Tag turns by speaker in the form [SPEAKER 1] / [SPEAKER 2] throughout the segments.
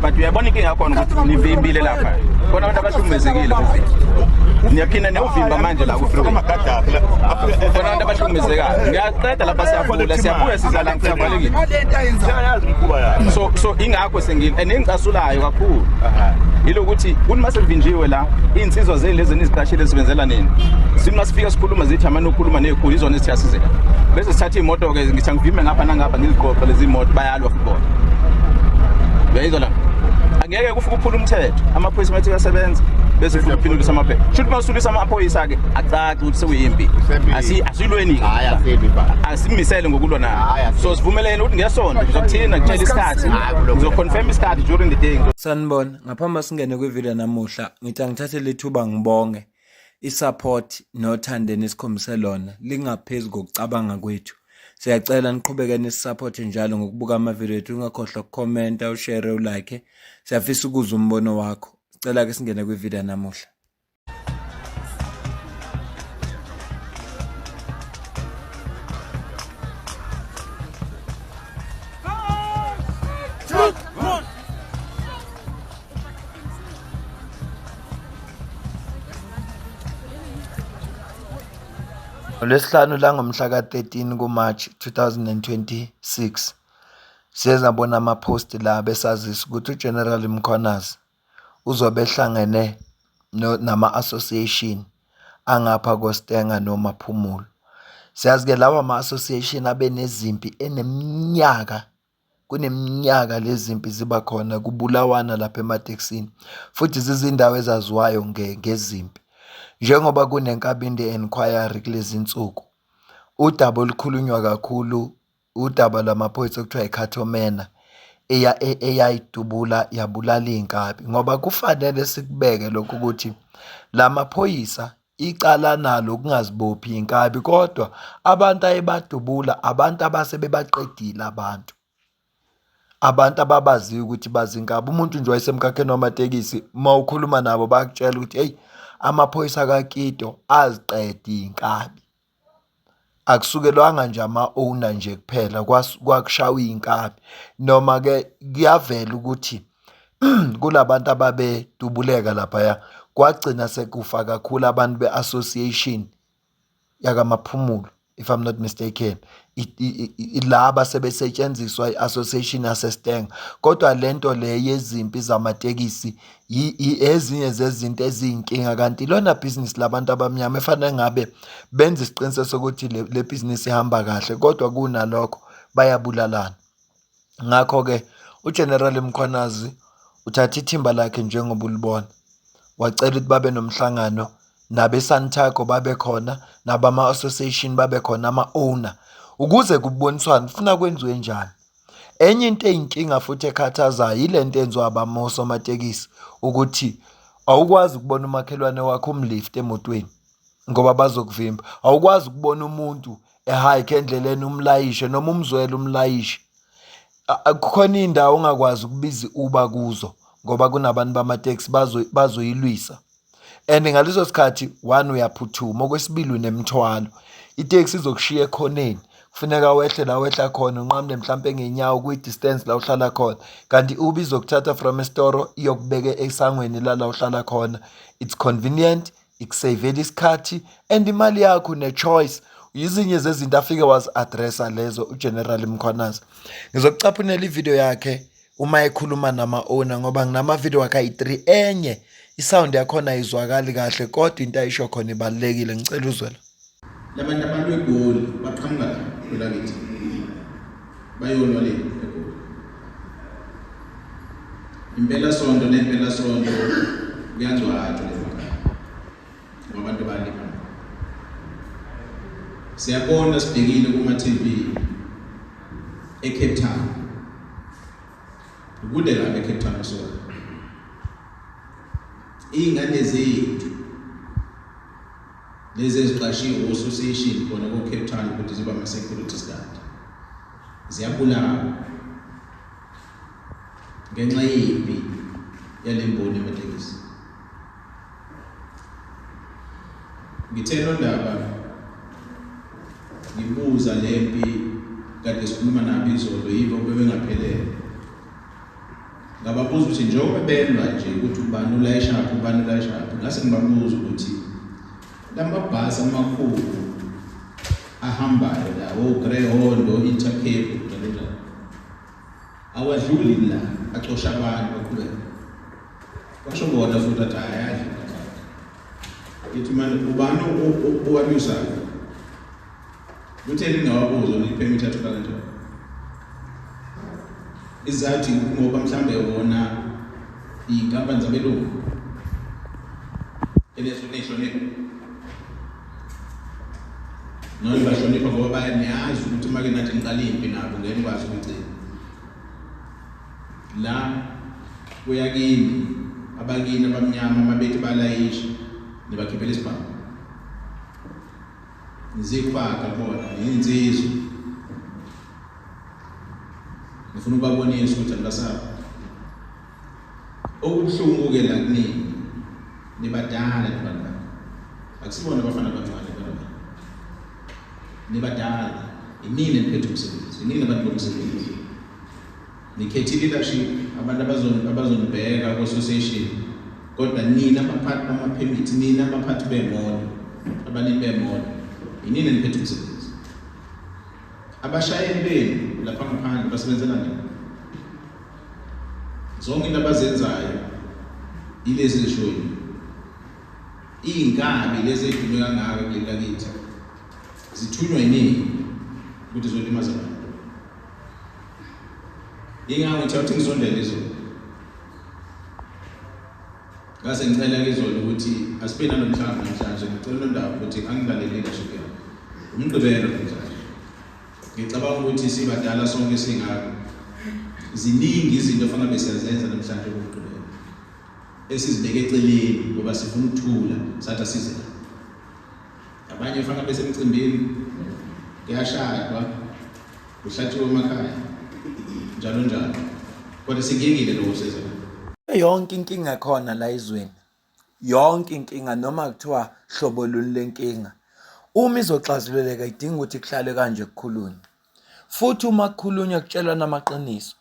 [SPEAKER 1] but uyabona inkinga yakhona ukuthi nivimbile lapha khona abantu abahlukumezekile niyaphinda niyovimba manje la ku-freeway khona abantu abahlukumezekayo ngiyaqeda lapha siyabuya sizala ngisabalekile so ingakho nengicasulayo kakhulu yilokuthi kuthi masevinjiwe la iy'nsizwa zeli lezi niziqashile sibenzela nini sithi masifika sikhuluma zithi amane ukhuluma ney'khulu izona ezithi asizeka bese sithatha iy'moto-ke ngithi angivime ngapha nangapha ngiliqoqe lezi moto bayalwa kubona uyayizwa la angeke kufike uphula umthetho amaphoyisa mathi uyasebenza bese ufuna uphindulisa amaphepha shuthi masulisa amaphoyisa-ke acaci ukuthi sekuyimpi asilweni-ke asimisele ngokulwa nayo so sivumelene ukuthi ngesonto ngizokuthina kutshela isikhathi ngizoconfirm isikhathi during the day.
[SPEAKER 2] Sanibona, ngaphambi singene kwivideo namuhla ngithi angithathe lethuba ngibonge isupport nothando nesikhombise lona lingaphezu kokucabanga kwethu. Siyacela niqhubeke nisisupport njalo ngokubuka amavideo ethu, ungakhohlwa ukucomment, ushare, ulike. Siyafisa ukuzwa umbono wakho. Sicela ke singene kwivideo namuhla. Lesihlanu la ngomhla ka-13 kuMarch 2026 siyezabona ama-post la besazisa ukuthi uGeneral Mkhwanazi uzobe ehlangene nama-association angapha koStenga noMaphumulo. Siyazi-ke lawa ama-association abe nezimpi kuneminyaka lezi zimpi ziba khona kubulawana lapha ematekisini futhi zizindawo ezaziwayo ngezimpi. Njengoba kunenkabinde enquiry kulezi insuku, udaba olukhulunywa kakhulu udaba lamaphoyisa okuthiwa iKhathomena eyayidubula yabulala iy'nkabi, ngoba kufanele sikubeke lokhu ukuthi lamaphoyisa icala nalo ukungazibophi iy'nkabi, kodwa abantu ayebadubula abantu abasebebaqedile abantu ababaziyo ukuthi bazinkabi. Umuntu nje wayesemkhakheni wamatekisi uma ukhuluma nabo bakutshela ukuthi hey, amaphoyisa kaKito aziqeda iy'nkabi, akusukelwanga nje ama-owner nje kuphela, kwakushawa iy'nkabi. Noma-ke kuyavela ukuthi kulabantu ababedubuleka laphaya kwagcina sekufa kakhulu abantu be-association yakaMaphumulo, if I'm not mistaken, laba sebesetshenziswa i-association yaseStenga. Kodwa lento le yezimpi zamatekisi ezinye zezinto eziyinkinga, kanti lona bhizinisi labantu abamnyama efanele ngabe benza isiqiniseko sokuthi le bhizinisi ihamba kahle, kodwa kunalokho bayabulalana. Ngakho-ke uGeneral Mkhwanazi uthatha ithimba lakhe njengoba ulibona, wacela ukuthi babe nomhlangano nabe-Santaco babe khona, nabama-association babe khona, ama-owner, ukuze kuboniswane ufuna kwenziwe njani. Enye into eyinkinga futhi ekhathazayo yile nto enziwa abamosomatekisi, ukuthi awukwazi ukubona umakhelwane wakho umlift emotweni ngoba bazokuvimba. Awukwazi ukubona umuntu ehike endleleni umlayishe noma umzwele umlayishe. Kukhona iy'ndawo ongakwazi ukubiza uba kuzo ngoba kunabantu bamateksi bazoyilwisa. And ngaleso sikhathi one uyaphuthuma, okwesibili unemthwalo, iteksi izokushiya ekhoneni, kufuneka wehle la wehla khona unqamle mhlampe ngenyawo kwi-distance la uhlala khona, kanti uba izokuthatha from esitoro iyokubeka esangweni la uhlala khona. It's convenient, ikusavela isikhathi and imali yakho ne-choice. Yizinye zezinto afike wazi-addressa lezo uGeneral Mkhwanazi. Ngizokucaphunela ivideo yakhe uma ekhuluma nama-owner ngoba nginamavideo wakhe ayi-3, enye isound yakhona ayizwakali kahle kodwa into ayisho khona ibalulekile. Ngicela uzwela.
[SPEAKER 1] Labantu abantu eGoli baqhamuka kwelakithi bayonwa le eGoli. Impela sonto nempela sonto kuyazwakala ngabantu bali. Siyabona sibhekile kuma-TV eCape Town, kude lapha eCape Town so iy'ngane zethu lezi eziqashiwe association khona ko-Cape Town ukuthi ziba ama-security guard ziyabulawa ngenxa yempi yale mboni yamatekisi. Ngithe Nondaba ngibuza lempi kade sikhuluma nabo izolo yibo bebengaphelele
[SPEAKER 3] ngababuza ukuthi njengoba belwa nje ukuthi ubani ulayishaphi ubani ulayishaphi, ngase ngibabuza ukuthi lamabhasi amakhulu ahambayo lawo Greyhound Intercape njalo awadluli la acosha abantu baqhubeka basho bona futhi athi ayadli yithi manje ubani owalusayo utheni ngawabuzo ni-permit athola kanjani izathi ngoba mhlambe wona iy'nkampani zabelungu enehlonipho noma bahlonipha ngoba bayaniyazi ukuthi make nathi niqale impi nabo ngeke nikwazi ukugcina la kuyakini abakini abamnyama amabethi balayisha nibakhiphela isibhamu nizikufaka bona niyinsizwa ngifuna ukubabonisa ukuthi anibasaba okubuhlungu-ke la kuningi nibadala nibadala akusibona abafana abancane nibadala inini eniphethe umsebenzi inini abantu bomsebenzi nikhethe leadership abantu abazonibheka ku-association kodwa nina abaphathi bama-permit nina abaphathi bemoto abanini bemoto inini eniphethe umsebenzi abashayeli benu lapha ngaphandle basebenzela nini zonke into abazenzayo ilezi ezishoyo iy'nkabi lezi ey'dume kangaka kuleli lakithi zithunywa yiningi ukuthi zolimaza abantu ingako ngithatha ukuthi ngizondele izolo ngase ngicela izolo ukuthi asibe nanomhlangano namhlanje ngicela unondaba ukuthi angilalele leadership yakho umgqibelo namhlanje ngicabanga ukuthi sibadala sonke singako ziningi izinto fanele besiyazenza namhlanje kumgqibelo esizibeke eceleni ngoba sifuna ukuthula sathi asize abanye fanele besemcimbini kuyashadwa kuhlatshiwe emakhaya njalo njalo kodwa sikingile lokho seza
[SPEAKER 2] yonke inkinga khona la ezweni yonke inkinga noma kuthiwa hlobo luni lenkinga uma izoxazululeka idinga ukuthi kuhlale kanje kukhulunywe futhi uma kukhulunywa kutshelwa namaqiniso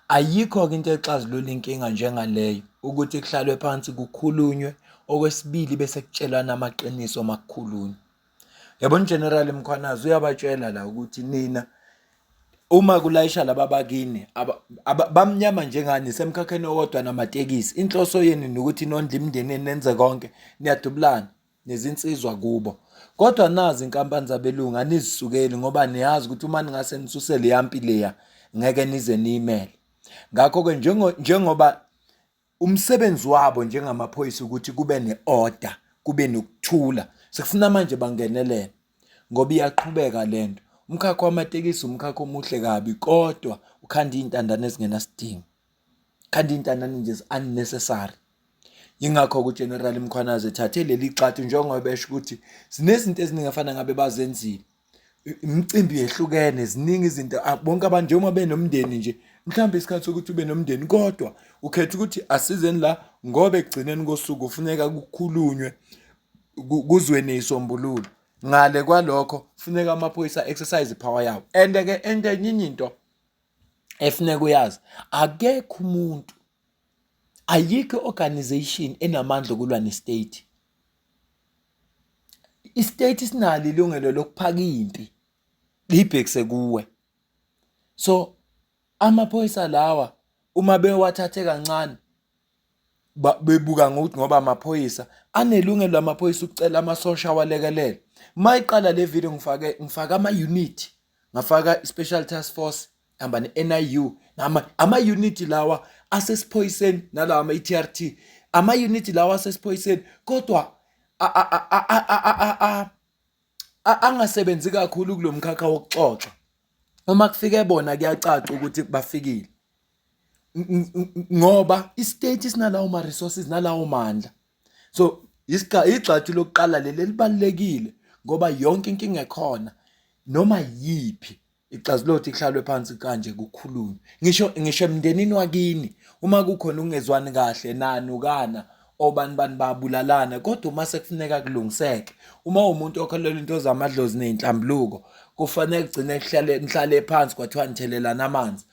[SPEAKER 2] ayikho-ke into exazulula inkinga njengaleyo ukuthi kuhlalwe phansi kukhulunywe okwesibili bese kutshelwa namaqiniso uma kukhulunywa yabona General Mkhwanazi uyabatshela la ukuthi nina uma kulayisha laba bakini bamnyama njengani semkhakheni owodwa namatekisi inhloso yenu nokuthi nondle imndeni nenze konke niyadubulana nezinsizwa kubo kodwa nazi inkampani zabelungu anizisukeli ngoba niyazi ukuthi uma ningase nisusele yampi leya ngeke nize niyimele ngakho-ke njengoba umsebenzi wabo njengamaphoyisa ukuthi kube ne-order kube nokuthula sekufuna manje bangenelele ngoba iyaqhubeka lento umkhakha wamatekisi umkhakha omuhle kabi kodwa ukhanda iy'ntandane ezingenasidingo khanda iy'ntandane nje unnecessary yingakho uGeneral Mkhwanazi ethathe leli xathu njengoba besho ukuthi sinezinto eziningi afana ngabe bazenzile imicimbi yehlukene ziningi izinto bonke abantu njengoba benomndeni nje mhlawumbe isikhathi sokuthi ube nomndeni kodwa ukhetha ukuthi asizeni la ngoba ekugcineni kosuku kufuneka kukhulunywe kuzwe neyisombululo ngale kwalokho kufuneka amaphoyisa exercise power yabo and-ke enye into efuneka uyazi akekho umuntu ayikho organization enamandla okulwa nestate istate sinalo ilungelo lokuphaka impi libhekise kuwe so amaphoyisa lawa uma bewathathe kancane bebuka ngokuthi ngoba amaphoyisa anelungelo amaphoyisa ukucela amasosha walekelele mayiqala le video ngifaka ama-unit ngafaka i-special task force hamba ne-NIU ama-unit lawa asesiphoyiseni nalawa ama-ETRT ama-unit lawa asesiphoyiseni kodwa angasebenzi kakhulu kulo mkhakha wokuxoxa uma kufike bona kuyacaca ukuthi bafikile ngoba istate sinalawo ma-resources nalawo mandla so igxathu lokuqala leli libalulekile ngoba yonke inkinga ekhona noma yiphi ixazululo ihlalwe phansi kanje kukhulunywe ngisho emndenini wakini uma kukhona ukungezwani kahle nanukana obani babulalana kodwa uma sekufuneka kulungiseke uma umuntu okholelwa into zamadlozi nezinhlambuluko kufanele kugcine nihlale phansi kwathiwa nithelelana amanzi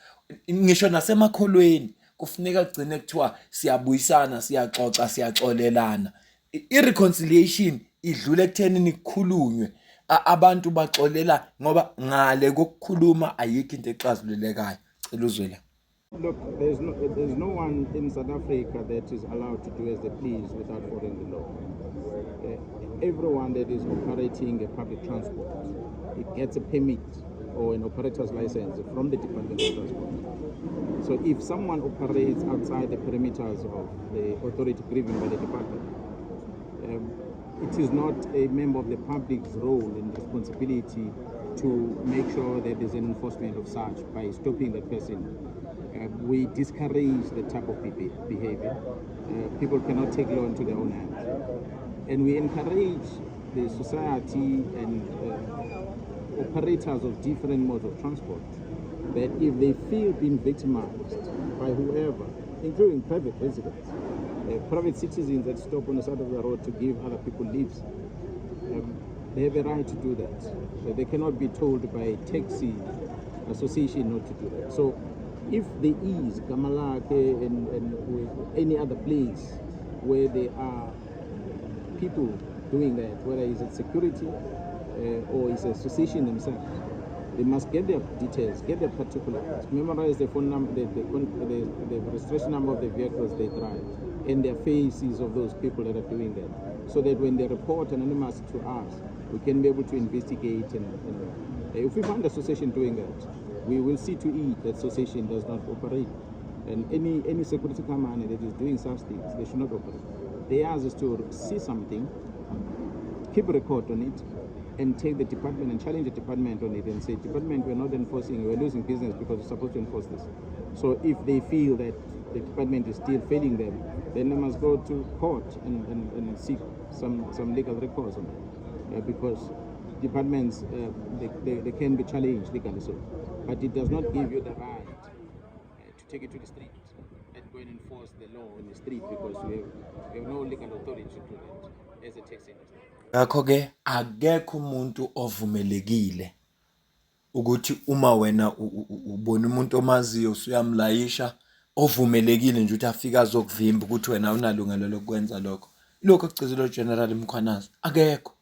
[SPEAKER 2] ngisho nasemakholweni kufuneka kugcine kuthiwa siyabuyisana, siyaxoxa, siyaxolelana. I-reconciliation idlule ekuthenini kukhulunywe, abantu baxolela ngoba ngale kokukhuluma ayikho into exazululekayo. Cela uzwe la.
[SPEAKER 1] Look, there's no one in South Africa that is allowed to do as they please without following the law. Everyone that is operating a public transport, it gets a permit or an operator's license from the Department of Transport. So if someone operates outside the perimeters of the authority given by the department, it is not a member of the public's role and responsibility to make sure that there's an enforcement of such by stopping that person. We discourage the type of behavior. People cannot take law into their own hands. And we encourage the society and operators of different modes of transport that if they feel being victimized by whoever, including private residents, private citizens that stop on the side of the road to give other people lifts, they have a right to do that. They cannot be told by a taxi association not to do that. So if there is Gamalake and any other place where there are people doing that, whether it's at security or it's association themselves, they must get their details, get their particulars, memorize the phone number, the registration number of the vehicles they drive, and their faces of those people that are doing that, so that when they report anonymous to us, we can be able to investigate. And if we find the association doing that, we will see to it that association does not operate. And any security company that is doing such things, they should not operate. Theirs is to see something, keep a record on it, and take the department and challenge the department on it and say, department, we're not enforcing, we're losing business because we're supposed to enforce this. So if they feel that the department is still failing them, then they must go to court and seek some legal recourse on it. Because departments, they can be challenged legally, so. But it does not give you the right to take it to the street and go and enforce the law in the street, because you have no legal authority to do that as a taxi industry.
[SPEAKER 2] Ngakho-ke akekho umuntu ovumelekile ukuthi uma wena ubona umuntu omaziyo usuyamlayisha, ovumelekile nje ukuthi afike azokuvimba ukuthi wena awunalungelo lokwenza lokho. Lokho kucizelwa General Mkhwanazi akekho.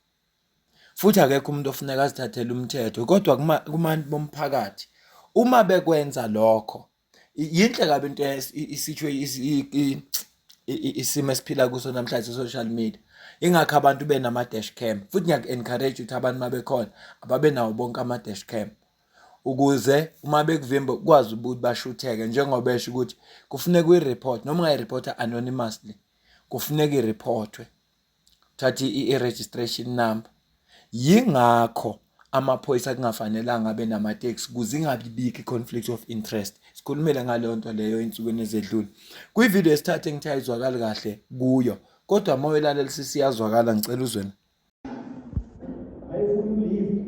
[SPEAKER 2] Futhi akekho umuntu ofuneka azithathele umthetho, kodwa kumantu bomphakathi uma bekwenza lokho, yinhle kabi into isimo esiphila kuso namhlanje social media. Ingakho abantu benama-dash cam, futhi ngiyaku-encourage ukuthi abantu uma bekhona ababe nawo bonke ama-dash cam, ukuze uma bekuvimba kwazi ukuthi bashutheke, njengoba besho ukuthi kufuneka uyi-report, noma ungayi-reporta anonymously, kufuneka i-reportwe, uthathe i-registration number. Yingakho amaphoyisa kungafanelanga abe namateksi ukuze ingabibikho i-conflict of interest. Sikhulumele ngaleyo nto leyo ey'nsukwini ezedlule kwividiyo esithathe engithi ayizwakali kahle kuyo, kodwa uma uyelalela siyazwakala. Ngicela uzwena.
[SPEAKER 4] Ayifuna ulift,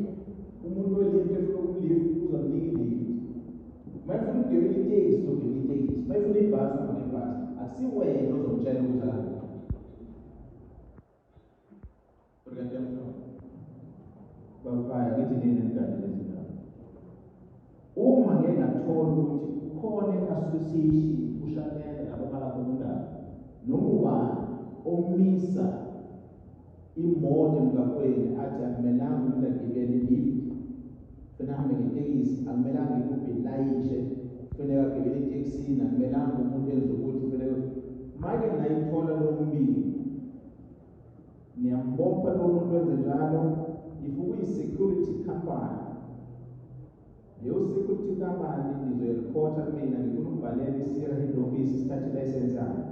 [SPEAKER 4] umuntu olift efuna ulift uzamnika ilift. Mayifuna ukugibela iteksi uzogibela iteksi, mayifuna ibhasi ufuna ibhasi. Akusiwena ozomtshela ukuthi ahambe. Bafaya ngithi nini ngane lezi ndawo. Uma ngeke ngathola ukuthi khona i-association ushanele nabakhala khona noma ubani omisa imoto emgaqweni athi akumelanga umuntu agibele ilift, kufanele ahambe ngetekisi, akumelanga ikuphi ilayishe, kufanele agibele etekisini, akumelanga umuntu enze ukuthi kufanele manje ngayithola lo mbiko. Niyambopha lo muntu wenze njalo. If uyi-security company, leyo security company nizoyiripota kumina, ngifuna ukubhalela isira head office isithathe license yayo.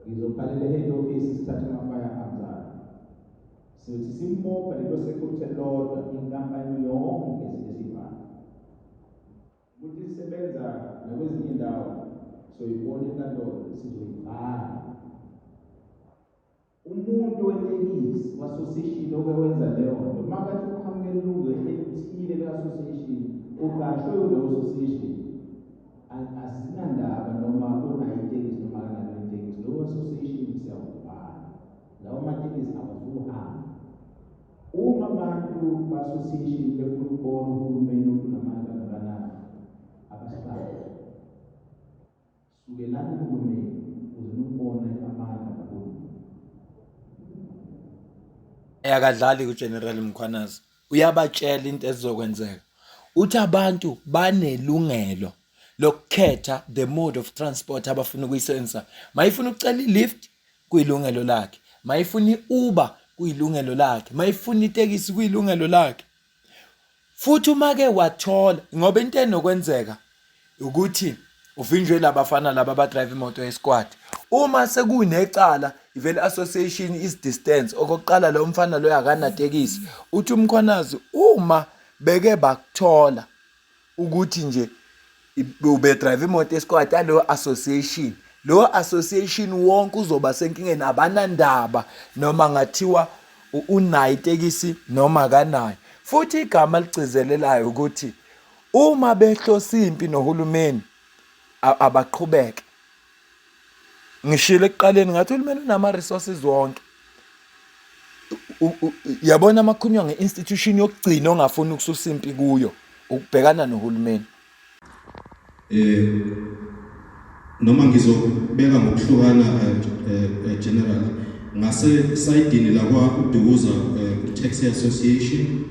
[SPEAKER 4] Ngizobhalela head office isithathe ama-firearms ayo. Sithi simbopha lelo security lodwa inkampani yonke sesibhala. Ukuthi isebenza nakwezinye indawo, so ibona inkantolo sizoyivala. Umuntu wetekisi wa-association okwenza leyo nto, makathi uqhamukela ilungu elithile le-association, ugashwe kuleyo association, asinandaba noma unayo itekisi noma akanayo itekisi, leyo association siyawuvala, lawo matekisi awazuhamba. Uma abantu ba-association befuna ukubona uhulumeni ofuna amandla kangakanani, abasihlali. sukelana uhulumeni ukuze nibone amandla kakhulu.
[SPEAKER 2] Akadlali kuGeneral Mkhwanazi, uyabatshela into ezizokwenzeka. Uthi abantu banelungelo lokukhetha the mode of transport abafuna ukuyisebenzisa. Mayifuna ukucela i-lift kuyilungelo lakhe, mayifuna i-Uber kuyilungelo lakhe, mayifuna itekisi kuyilungelo lakhe. Futhi uma ke wathola, ngoba into enokwenzeka ukuthi uvinjwe labafana laba abadrive imoto ye-squad. Uma sekunecala ivele association is distance, okokuqala lo mfana lo yakanatekisi. Uthi uMkhwanazi uma beke bakuthola ukuthi nje ube drive imoto ye-squad alo association, lo association wonke uzoba senkingeni, abanandaba noma ngathiwa unayo itekisi noma kanayo. Futhi igama ligcizelelayo ukuthi uma behlosa impi nohulumeni abaqhubeke. Ngishilo ekuqaleni ngathi uhulumeni unama resources wonke. Yabona amakhunywa nge-institution yokugcina ongafuni ukususa impi kuyo ukubhekana nohulumeni.
[SPEAKER 3] Noma ngizobeka ngokuhlukana general ngase sayidini la kwa uDukuza Taxi Association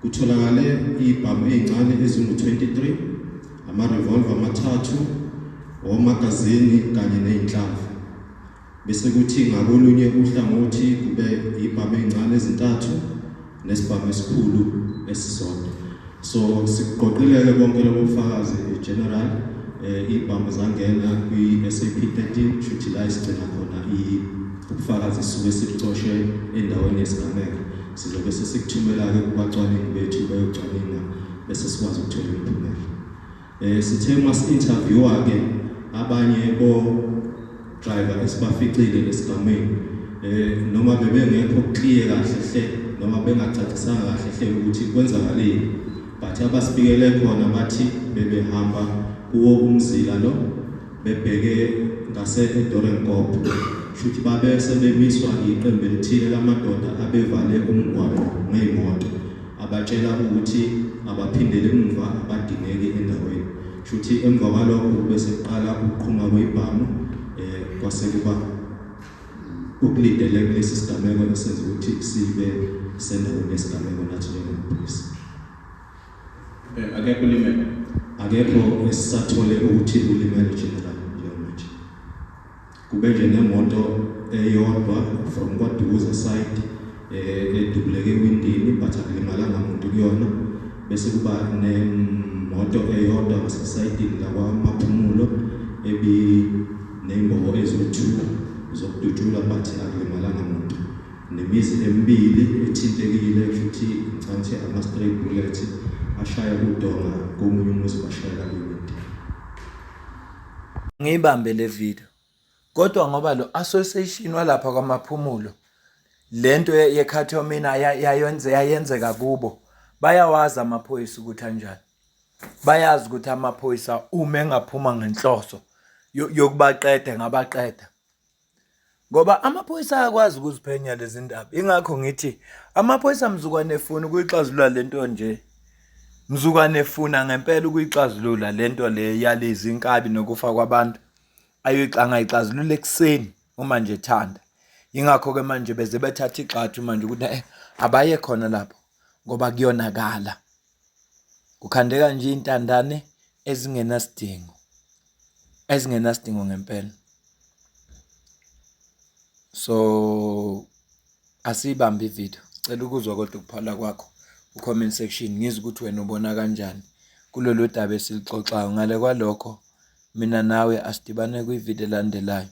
[SPEAKER 3] kutholakale ibhamu ezincane ezingu-23, ama-revolver amathathu, omagazini kanye nezinhlamvu. Bese kuthi ngakolunye uhlangothi kube ibhamu ezincane ezintathu nesibhamu esikhulu esisodwa. So siqoqile bonke lobo bufakazi general ibhamu zangena kwi-SAP 13 shuthi la isigcina khona ubufakazi suke sicoshe endaweni yesigameko. Sizobe sesikuthumela-ke kubacwaningi bethu bayocwaninga bese sikwazi ukuthola imiphumela. Sithe mas-interview-a-ke abanye bo-driver esibaficile esigameni noma bebengekho clear kahle hle noma bengacacisanga kahle hle ukuthi kwenzakaleni, but abasibikele khona bathi bebehamba kuwo umzila lo bebheke ngase eDoornkop. Shuthi babe sebemiswa iqembu elithile lamadoda abevale umgwaqo ngezimoto abatshela ukuthi abaphindele emuva abadingeke endaweni. Shuthi emva kwalokho bese qala ukuqhuma kwebhamu kwase kuba ukulindele kulesi sigameko esenza ukuthi sibe sendaweni yesigameko nathi njengompolisi.
[SPEAKER 1] Akekho ulimele?
[SPEAKER 3] Akekho esisathole ukuthi ulimele general njengamanje. Kube nje nemoto eyodwa from kwaDukuza side edubuleke ewindini but akulimalanga muntu kuyona. Bese kuba nemoto eyodwa ngasesayidini la kwaMaphumulo nembobo ezothula zokudutshula but akulimalanga muntu. Nemizi emibili ethintekile futhi ngicabanga ama-stray bullet ashaya udonga komunye umuzi bashayela kwewindi.
[SPEAKER 2] Ngiyibambe le video. Kodwa ngoba lo association walapha kwaMaphumulo lento yekhathomina yayenzeka kubo, bayawazi amaphoyisa ukuthi kanjani. Bayazi ukuthi amaphoyisa uma engaphuma ngenhloso yokubaqeda ngabaqeda. Ngoba amaphoyisa ayakwazi ukuziphenya lezi ndaba. Ingakho ngithi amaphoyisa mzukwane efuna ukuyixazulula lento nje. Mzukwane efuna ngempela ukuyixazulula lento le yalezi inkabi nokufa kwabantu. Ayixazulule ekseni uma nje thanda. Ingakho ke manje beze bethatha igxathu manje ukuthi abaye khona lapho ngoba kuyonakala. Kukhandeka nje intandane ezingenasidingo. Ezingenasidingo ngempela. So asibambe ivideo. Cela ukuzwa kodwa ukuphala kwakho ku-comment section ngizwe ukuthi wena ubona kanjani kulolu daba esilixoxayo. Ngale kwalokho mina nawe asidibane kwivideo elandelayo.